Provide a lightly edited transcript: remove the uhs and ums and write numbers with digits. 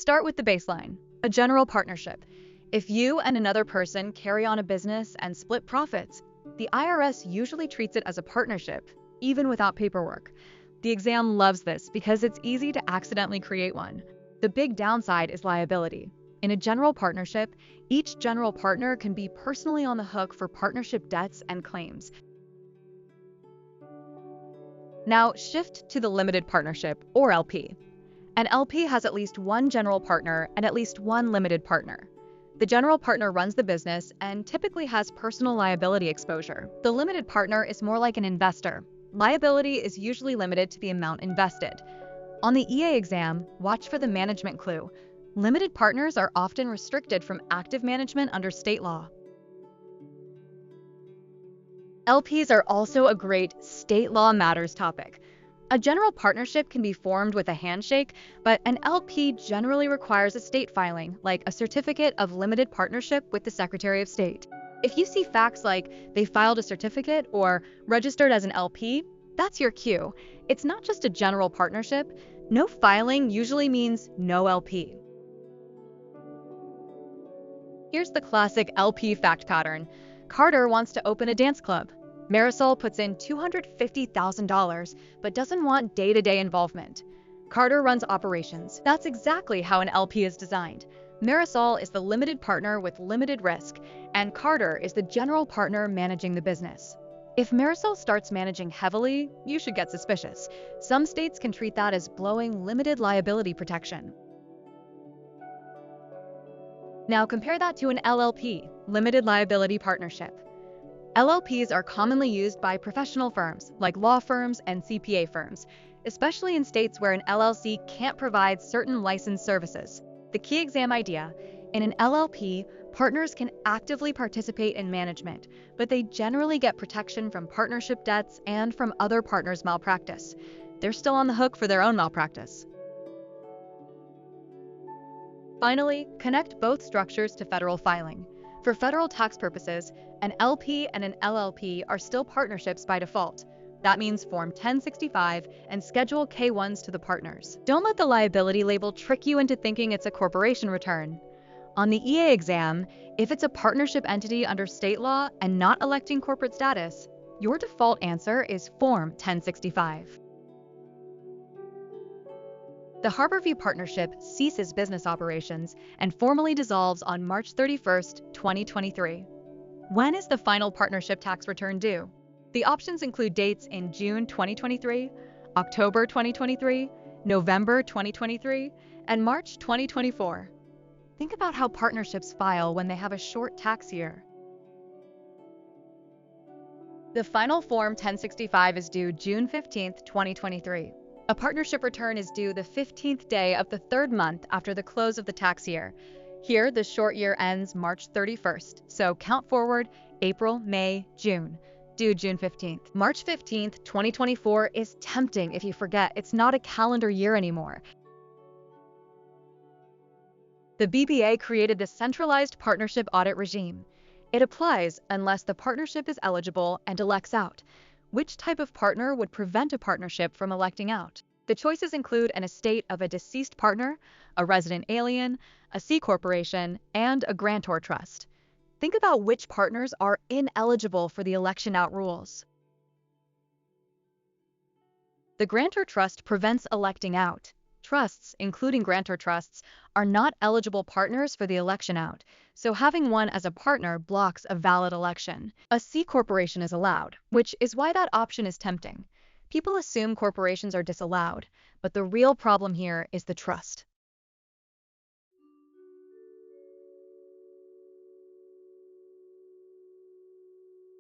start with the baseline, a general partnership. If you and another person carry on a business and split profits, the IRS usually treats it as a partnership, even without paperwork. The exam loves this because it's easy to accidentally create one. The big downside is liability. In a general partnership, each general partner can be personally on the hook for partnership debts and claims. Now shift to the limited partnership, or LP. An LP has at least one general partner and at least one limited partner. The general partner runs the business and typically has personal liability exposure. The limited partner is more like an investor. Liability is usually limited to the amount invested. On the EA exam, watch for the management clue. Limited partners are often restricted from active management under state law. LPs are also a great state law matters topic. A general partnership can be formed with a handshake, but an LP generally requires a state filing, like a certificate of limited partnership with the Secretary of State. If you see facts like they filed a certificate or registered as an LP, that's your cue. It's not just a general partnership. No filing usually means no LP. Here's the classic LP fact pattern. Carter wants to open a dance club. Marisol puts in $250,000 but doesn't want day-to-day involvement. Carter runs operations. That's exactly how an LP is designed. Marisol is the limited partner with limited risk, and Carter is the general partner managing the business. If Marisol starts managing heavily, you should get suspicious. Some states can treat that as blowing limited liability protection. Now compare that to an LLP, limited liability partnership. LLPs are commonly used by professional firms like law firms and CPA firms, especially in states where an LLC can't provide certain licensed services. The key exam idea: in an LLP, partners can actively participate in management, but they generally get protection from partnership debts and from other partners' malpractice. They're still on the hook for their own malpractice. Finally, connect both structures to federal filing. For federal tax purposes, an LP and an LLP are still partnerships by default. That means Form 1065 and Schedule K-1s to the partners. Don't let the liability label trick you into thinking it's a corporation return. On the EA exam, if it's a partnership entity under state law and not electing corporate status, your default answer is Form 1065. The Harborview Partnership ceases business operations and formally dissolves on March 31, 2023. When is the final partnership tax return due? The options include dates in June 2023, October 2023, November 2023, and March 2024. Think about how partnerships file when they have a short tax year. The final Form 1065 is due June 15, 2023. A partnership return is due the 15th day of the third month after the close of the tax year. Here, the short year ends March 31st, so count forward April, May, June, due June 15th. March 15th, 2024 is tempting if you forget it's not a calendar year anymore. The BBA created the centralized partnership audit regime. It applies unless the partnership is eligible and elects out. Which type of partner would prevent a partnership from electing out? The choices include an estate of a deceased partner, a resident alien, a C corporation, and a grantor trust. Think about which partners are ineligible for the election out rules. The grantor trust prevents electing out. Trusts, including grantor trusts, are not eligible partners for the election out, so having one as a partner blocks a valid election. A C corporation is allowed, which is why that option is tempting. People assume corporations are disallowed, but the real problem here is the trust.